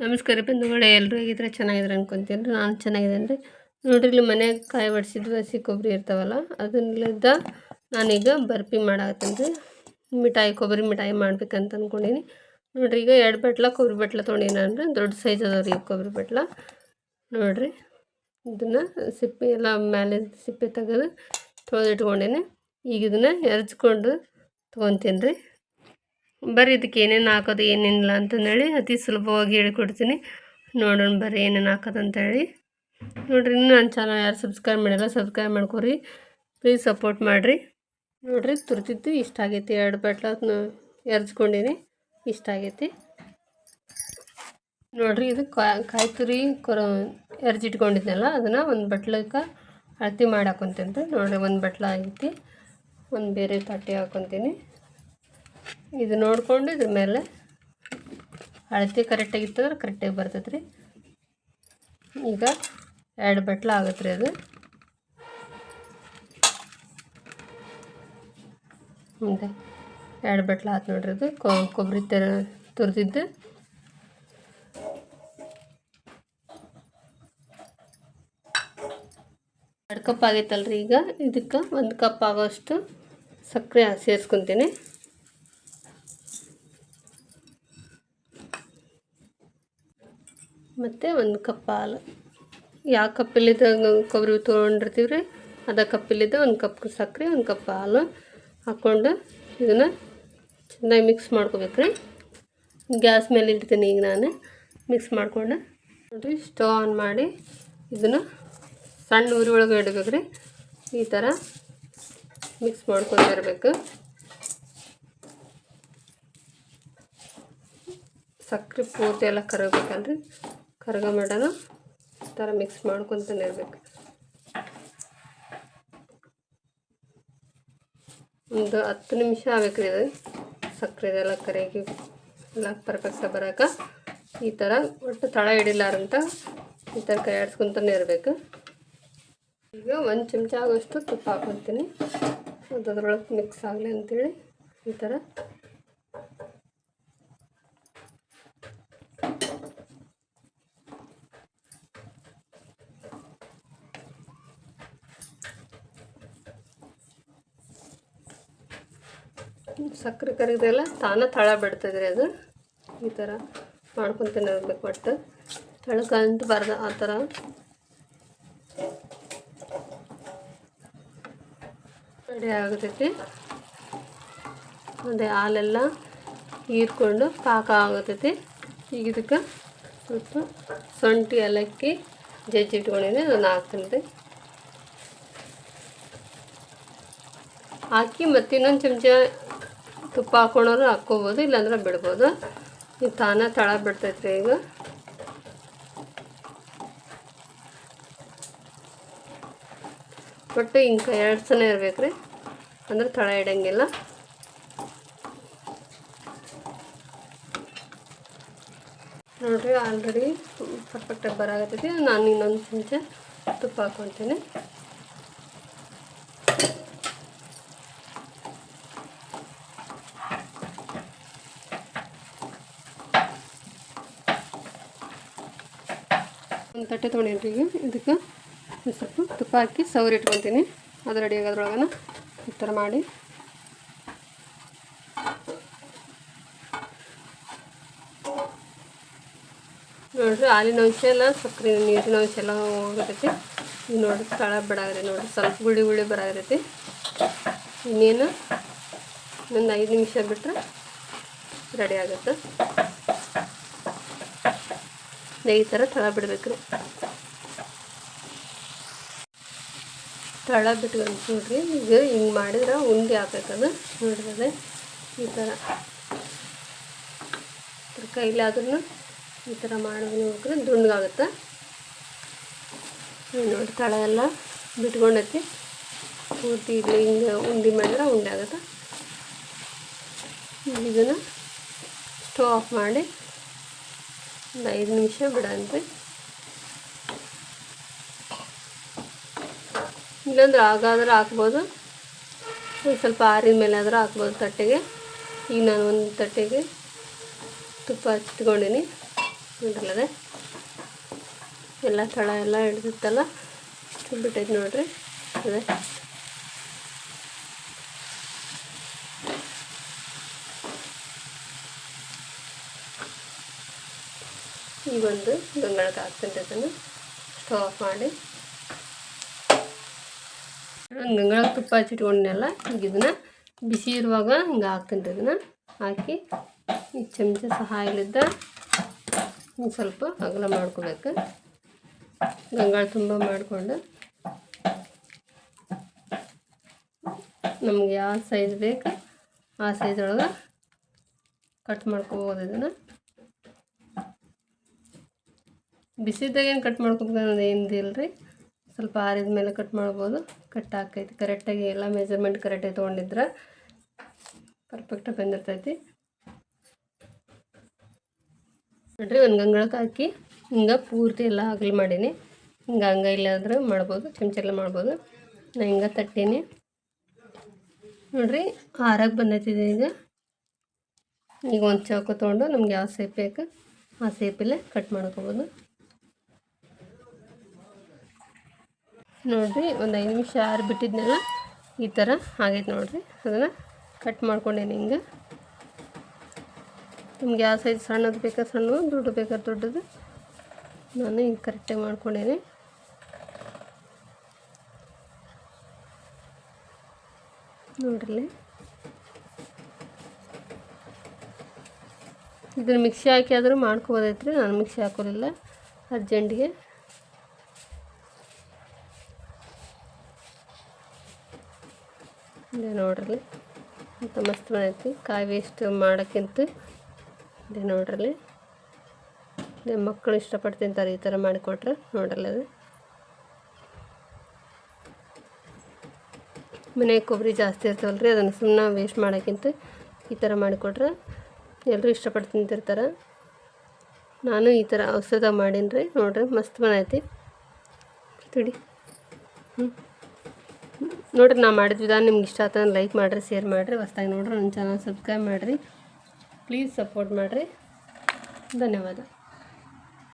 ನಮಸ್ಕಾರ ಬಂಧುಗಳೇ, ಎಲ್ಲರೂ ಹೇಗಿದ್ರೆ ಚೆನ್ನಾಗಿದ್ರೆ ಅನ್ಕೊತೀನಿ ರೀ. ನಾನು ಚೆನ್ನಾಗಿದ್ದೇನೆ ರೀ. ನೋಡಿರಿ, ಇಲ್ಲಿ ಮನೆಯಾಗ ಕಾಯಿ ಬಡಿಸಿದ್ರು ಹಸಿ ಕೊಬ್ಬರಿ ಇರ್ತಾವಲ್ಲ, ಅದನ್ನಿಂದ ನಾನೀಗ ಬರ್ಫಿ ಮಾಡಾಕತ್ತೀನಿ ರೀ. ಮಿಠಾಯಿ ಕೊಬ್ಬರಿ ಮಿಠಾಯಿ ಮಾಡ್ಬೇಕಂತ ಅಂದ್ಕೊಂಡೀನಿ. ನೋಡಿರಿ, ಈಗ 2 ಬಟ್ಲ ಕೊಬ್ಬರಿ ಬಟ್ಲ ತೊಗೊಂಡಿನಿ ನಾನು ರೀ. ದೊಡ್ಡ ಸೈಜ್ ಅದಾವ ರೀ ಕೊಬ್ಬರಿ ಬಟ್ಲ. ನೋಡಿರಿ, ಇದನ್ನು ಸಿಪ್ಪೆ ಎಲ್ಲ ಮೇಲೆ ಸಿಪ್ಪೆ ತೆಗೆದು ತೊಳೆದಿಟ್ಕೊಂಡೇನೆ. ಈಗ ಇದನ್ನು ಎರ್ಚ್ಕೊಂಡು ತೊಗೊತೀನಿ ರೀ. ಬರ್ರಿ, ಇದಕ್ಕೆ ಏನೇನು ಹಾಕೋದು ಏನೇನಿಲ್ಲ ಅಂತಂದೇಳಿ ಅತಿ ಸುಲಭವಾಗಿ ಹೇಳ್ಕೊಡ್ತೀನಿ. ನೋಡೋಣ ಬರ್ರಿ ಏನೇನು ಹಾಕೋದಂತೇಳಿ. ನೋಡಿರಿ, ಇನ್ನೂ ನನ್ನ ಚಾನಲ್ ಯಾರು ಸಬ್ಸ್ಕ್ರೈಬ್ ಮಾಡಿಲ್ಲ, ಸಬ್ಸ್ಕ್ರೈಬ್ ಮಾಡ್ಕೊರಿ, ಪ್ಲೀಸ್ ಸಪೋರ್ಟ್ ಮಾಡಿರಿ. ನೋಡಿರಿ, ತುರ್ತಿದ್ದು ಇಷ್ಟ ಆಗೈತಿ. 2 ಬಟ್ಲ ಎರ್ಚ್ಕೊಂಡೀನಿ, ಇಷ್ಟ ಆಗೈತಿ. ನೋಡಿರಿ, ಇದು ಕಾಯಿ ತುರಿ ಎರ್ಜಿಟ್ಕೊಂಡಿದ್ನಲ್ಲ, ಅದನ್ನು ಒಂದು ಬಟ್ಲಕ್ಕೆ ಅಳತೆ ಮಾಡಿ ಹಾಕೊತೀನಿ ರೀ. ನೋಡಿರಿ, 1 ಬಟ್ಲ ಆಗೈತಿ. ಒಂದು ಬೇರೆ ತಟ್ಟೆ ಹಾಕೊತೀನಿ. ಇದು ನೋಡಿಕೊಂಡು ಇದ್ರ ಮೇಲೆ ಅಳತೆ ಕರೆಕ್ಟಾಗಿತ್ತಂದ್ರೆ ಕರೆಕ್ಟಾಗಿ ಬರ್ತೈತೆ ರೀ. ಈಗ 2 ಬಟ್ಲ ಆಗುತ್ತೆ ರೀ ಅದು. ಮುಂದೆ 2 ಬಟ್ಲ ಆಯ್ತು ನೋಡ್ರಿ. ಅದು ಕೊಬ್ಬರಿ ತುರಿದಿದ್ದು 2 ಕಪ್ ಆಗೈತಲ್ರಿ. ಈಗ ಇದಕ್ಕೆ 1 ಕಪ್ ಆಗೋಷ್ಟು ಸಕ್ಕರೆ ಸೇರಿಸ್ಕೊತೀನಿ. ಮತ್ತು 1 ಕಪ್ ಹಾಲು. ಯಾವ ಕಪ್ಪಲ್ಲಿದ್ದ ಕೊಬ್ಬರಿ ತೊಗೊಂಡಿರ್ತೀವಿ ರೀ, ಅದೇ ಕಪ್ಪಲ್ಲಿದ್ದ 1 ಕಪ್ ಸಕ್ಕರೆ, 1 ಕಪ್ ಹಾಲು ಹಾಕ್ಕೊಂಡು ಇದನ್ನು ಚೆನ್ನಾಗಿ ಮಿಕ್ಸ್ ಮಾಡ್ಕೋಬೇಕು ರೀ. ಗ್ಯಾಸ್ ಮೇಲೆ ಇಡ್ತೀನಿ ಈಗ ನಾನು. ಮಿಕ್ಸ್ ಮಾಡ್ಕೊಂಡು ನೋಡಿರಿ, ಸ್ಟವ್ ಆನ್ ಮಾಡಿ ಇದನ್ನು ಸಣ್ಣ ಉರಿ ಒಳಗೆ ಇಡಬೇಕು ರೀ. ಈ ಥರ ಮಿಕ್ಸ್ ಮಾಡ್ಕೊತಾ ಇರಬೇಕು. ಸಕ್ಕರೆ ಪೂರ್ತಿ ಎಲ್ಲ ಕರಗಬೇಕಲ್ರಿ. ಕರಗ ಮಾಡೋಣ ಈ ಥರ ಮಿಕ್ಸ್ ಮಾಡ್ಕೊತಾನೆ ಇರಬೇಕು. ಒಂದು 10 ನಿಮಿಷ ಆಗ್ಬೇಕು ರೀ. ಇದು ಸಕ್ಕರೆದೆಲ್ಲ ಕರಗಿ ಎಲ್ಲ ಪರ್ಫೆಕ್ಟಾಗಿ ಬರೋಕೆ ಈ ಥರ ಒಟ್ಟು ತಳ ಹಿಡಿಲಾರಂತ ಈ ಥರ ಕೈ ಆಡಿಸ್ಕೊತಾನೆ ಇರಬೇಕು. ಈಗ 1 ಚಮಚ ಆಗೋಷ್ಟು ತುಪ್ಪ ಹಾಕ್ಕೊತೀನಿ. ಅದರೊಳಗೆ ಮಿಕ್ಸ್ ಆಗಲಿ ಅಂಥೇಳಿ ಈ ಥರ ಸಕ್ಕರೆ ಕರಗದೆಲ್ಲ ತಾನೇ ತಳ ಬಿಡ್ತದ್ರಿ. ಅದು ಈ ಥರ ಮಾಡ್ಕೊತಾನೆ ಇರಬೇಕು. ಒಟ್ಟು ತಳಕ್ಕೆ ಅಂಟಬಾರ್ದು, ಆ ಥರ ರೆಡಿ ಆಗುತ್ತೈತಿ. ಅದೇ ಹಾಲೆಲ್ಲ ಹೀರ್ಕೊಂಡು ಪಾಕ ಆಗುತ್ತೈತಿ. ಈಗ ಇದಕ್ಕೆ ಸ್ವಲ್ಪ ಶುಂಠಿ ಏಲಕ್ಕಿ ಜಜ್ಜಿಟ್ಕೊಂಡಿನಿ, ಅದನ್ನು ಹಾಕ್ತೀನಿ ರೀ. ಹಾಕಿ ಮತ್ತು ಇನ್ನೊಂದು ಚಮಚ ತುಪ್ಪ ಹಾಕ್ಕೊಂಡ್ರು ಹಾಕ್ಕೋಬೋದು, ಇಲ್ಲಾಂದ್ರೆ ಬಿಡ್ಬೋದು. ಇದು ತಾನೇ ತಳ ಬಿಡ್ತೈತೆ ರೀ. ಈಗ ಒಟ್ಟು ಹಿಂಗೆ ಕೈ ಆಡ್ಸನೇ ಇರ್ಬೇಕು ರೀ, ಅಂದ್ರೆ ತಳ ಇಡಂಗಿಲ್ಲ. ನೋಡಿರಿ, ಆಲ್ರೆಡಿ ಪರ್ಫೆಕ್ಟಾಗಿ ಬರಾಗತ್ತೈತಿ. ನಾನು ಇನ್ನೊಂದು ಚಮಚ ತುಪ್ಪ ಹಾಕ್ಕೊತೀನಿ. ಒಂದು ತಟ್ಟೆ ತೊಗೊಂಡಿನಿ. ಈಗ ಇದಕ್ಕೆ ಸ್ವಲ್ಪ ತುಪ್ಪ ಹಾಕಿ ಸವರಿ ಇಟ್ಕೊತೀನಿ. ಅದು ರೆಡಿ ಆಗೋದ್ರೊಳಗನ ಈ ಥರ ಮಾಡಿ ನೋಡಿರಿ, ಹಾಲಿನ ಅಂಶ ಎಲ್ಲ ಸಕ್ಕರೆ ನೀರಿನ ಅಂಶ ಎಲ್ಲ ಹೋಗತೈತಿ. ಈಗ ನೋಡಿರಿ, ತಳ ಬಿಡಾಗ್ರಿ. ನೋಡಿರಿ, ಸ್ವಲ್ಪ ಗುಳಿ ಗುಳಿ ಬರಾಗತೈತಿ. ಇನ್ನೇನು ಒಂದು 5 ನಿಮಿಷ ಬಿಟ್ಟರೆ ರೆಡಿ ಆಗುತ್ತೆ. ಈ ಥರ ತಳ ಬಿಡ್ಬೇಕು ರೀ. ತಳ ಬಿಟ್ಕೊಂಡು ನೋಡಿರಿ, ಈಗ ಹಿಂಗೆ ಮಾಡಿದ್ರೆ ಉಂಡೆ ಹಾಕಬೇಕದು. ನೋಡಿದ್ರೆ ಈ ಥರ ಕೈಲಿ ಆದ್ರೂ ಈ ಥರ ಮಾಡೋದು ನೋಡ್ರಿ, ದುಂಡಗಾಗುತ್ತೆ. ನೋಡಿ, ತಳ ಎಲ್ಲ ಬಿಟ್ಕೊಂಡೈತಿ. ಪೂರ್ತಿ ಇಲ್ಲಿ ಹಿಂಗೆ ಉಂಡೆ ಮಾಡಿದ್ರೆ ಉಂಡೆ ಆಗುತ್ತೆ. ಇದನ್ನು ಸ್ಟವ್ ಆಫ್ ಮಾಡಿ ಒಂದು 5 ನಿಮಿಷ ಬಿಡನ್ರಿ. ಇಲ್ಲಾಂದ್ರೆ ಆಗಾದ್ರೆ ಹಾಕ್ಬೋದು, ಸ್ವಲ್ಪ ಆರಿದ ಮೇಲೆ ಆದ್ರೆ ಹಾಕ್ಬೋದು ತಟ್ಟೆಗೆ. ಈಗ ನಾನು ಒಂದು ತಟ್ಟೆಗೆ ತುಪ್ಪ ಹಚ್ಚಿಟ್ಕೊಂಡಿನಿ. ನೋಡ್ರಲ್ಲದೆ ಎಲ್ಲ ತಳ ಎಲ್ಲ ಹಿಡ್ದಿತ್ತಲ್ಲ ಇಷ್ಟು ಬಿಟ್ಟೈತೆ ನೋಡ್ರಿ ಅದೇ ಈಗ ಒಂದು ಗಂಗಾಳಕ್ಕೆ ಹಾಕ್ತೀನಿ ಅದನ್ನು ಸ್ಟವ್ ಆಫ್ ಮಾಡಿ ಗಂಗಾಳಕ್ಕೆ ತುಪ್ಪ ಹಚ್ಚಿಟ್ಕೊಂಡೆಲ್ಲ ಈಗ ಇದನ್ನು ಬಿಸಿ ಇರುವಾಗ ಹಿಂಗೆ ಹಾಕ್ತೀನಿ ಇದನ್ನು ಹಾಕಿ ಈ ಚಮಚ ಸಹಾಯಲಿದ್ದ ಒಂದು ಸ್ವಲ್ಪ ಅಗಲ ಮಾಡ್ಕೋಬೇಕು ಗಂಗಾಳ ತುಂಬ ಮಾಡಿಕೊಂಡು ನಮ್ಗೆ ಯಾವ ಸೈಜ್ ಬೇಕು ಆ ಸೈಜ್ ಒಳಗೆ ಕಟ್ ಮಾಡ್ಕೋಬೋದು ಇದನ್ನು ಬಿಸಿದಾಗ ಏನು ಕಟ್ ಮಾಡ್ಕೋಬೇಕು ಅನ್ನೋದು ಏನಿಲ್ಲ ರೀ ಸ್ವಲ್ಪ ಆರಿದ ಮೇಲೆ ಕಟ್ ಮಾಡ್ಬೋದು ಕಟ್ ಹಾಕೈತಿ ಕರೆಕ್ಟಾಗಿ ಎಲ್ಲ ಮೆಜರ್ಮೆಂಟ್ ಕರೆಕ್ಟಾಗಿ ತೊಗೊಂಡಿದ್ರೆ ಪರ್ಫೆಕ್ಟಾಗಿ ಬಂದಿರ್ತೈತಿ ನೋಡ್ರಿ ಒಂದು ಗಂಗಾಳಕ್ಕೆ ಹಾಕಿ ಹಿಂಗೆ ಪೂರ್ತಿ ಎಲ್ಲ ಅಗಲ ಮಾಡೀನಿ ಹಿಂಗೆ ಇಲ್ಲಾದ್ರೆ ಮಾಡ್ಬೋದು ಚಮಚೆಲ್ಲ ಮಾಡ್ಬೋದು ನಾನು ಹಿಂಗೆ ತಟ್ಟೀನಿ ನೋಡ್ರಿ ಆರಾಗಿ ಬಂದೈತಿದೆ ಈಗ ಒಂದು ಚಾಕು ತೊಗೊಂಡು ನಮ್ಗೆ ಯಾವ ಸೇಪ್ ಬೇಕು ಆ ಸೇಪಲ್ಲೇ ಕಟ್ ಮಾಡ್ಕೋಬೋದು ನೋಡಿರಿ ಒಂದು 5 ನಿಮಿಷ ಆರು ಬಿಟ್ಟಿದ್ನೆಲ್ಲ ಈ ಥರ ಆಗೈತೆ ನೋಡಿರಿ ಅದನ್ನು ಕಟ್ ಮಾಡ್ಕೊಂಡೇನಿ ಹಿಂಗೆ ನಿಮ್ಗೆ ಯಾವ ಸೈಜ್ ಸಣ್ಣದು ಬೇಕಾ ಸಣ್ಣ ದೊಡ್ಡ ಬೇಕಾ ದೊಡ್ಡದು ನಾನು ಹಿಂಗೆ ಕರೆಕ್ಟಾಗಿ ಮಾಡ್ಕೊಂಡೇನಿ ನೋಡ್ರಿ ಇದನ್ನು ಮಿಕ್ಸಿ ಹಾಕಿ ಆದರೂ ಮಾಡ್ಕೋಬೋದೈತ್ರಿ ನಾನು ಮಿಕ್ಸಿ ಹಾಕೋಲಿಲ್ಲ ಅರ್ಜೆಂಟಿಗೆ ಇದೇ ನೋಡ್ರಿ ಅಂತ ಮಸ್ತ್ ಬಂದೈತಿ ಕಾಯಿ ವೇಸ್ಟ್ ಮಾಡೋಕ್ಕಿಂತ ಇದೇ ನೋಡ್ರಿ ಇದೇ ಮಕ್ಕಳು ಇಷ್ಟಪಟ್ಟು ತಿಂತಾರೆ ಈ ಥರ ಮಾಡಿಕೊಟ್ರೆ ನೋಡ್ರಲ್ಲ ಅದು ಮನೆಗೆ ಕೊಬ್ಬರಿ ಜಾಸ್ತಿ ಇರ್ತಾವಲ್ಲ ರೀ ಅದನ್ನು ಸುಮ್ಮನೆ ವೇಸ್ಟ್ ಮಾಡೋಕ್ಕಿಂತ ಈ ಥರ ಮಾಡಿಕೊಟ್ರೆ ಎಲ್ಲರೂ ಇಷ್ಟಪಟ್ಟು ತಿಂತಿರ್ತಾರೆ ನಾನು ಈ ಥರ ಔಷಧ ಮಾಡೀನಿ ರೀ ನೋಡ್ರಿ ಮಸ್ತ್ ಬಂದೈತಿ ತಿಳಿ ನೋಡ್ರಿ ನಾ ಮಾಡಿದ ವಿಧಾನ ನಿಮ್ಗೆ ಇಷ್ಟ ಆಯ್ತು ಅಂದ್ರೆ ಲೈಕ್ ಮಾಡಿರಿ ಶೇರ್ ಮಾಡಿರಿ ಹೊಸ್ದಾಗಿ ನೋಡ್ರಿ ನನ್ನ ಚಾನಲ್ ಸಬ್ಸ್ಕ್ರೈಬ್ ಮಾಡಿರಿ ಪ್ಲೀಸ್ ಸಪೋರ್ಟ್ ಮಾಡಿರಿ ಧನ್ಯವಾದ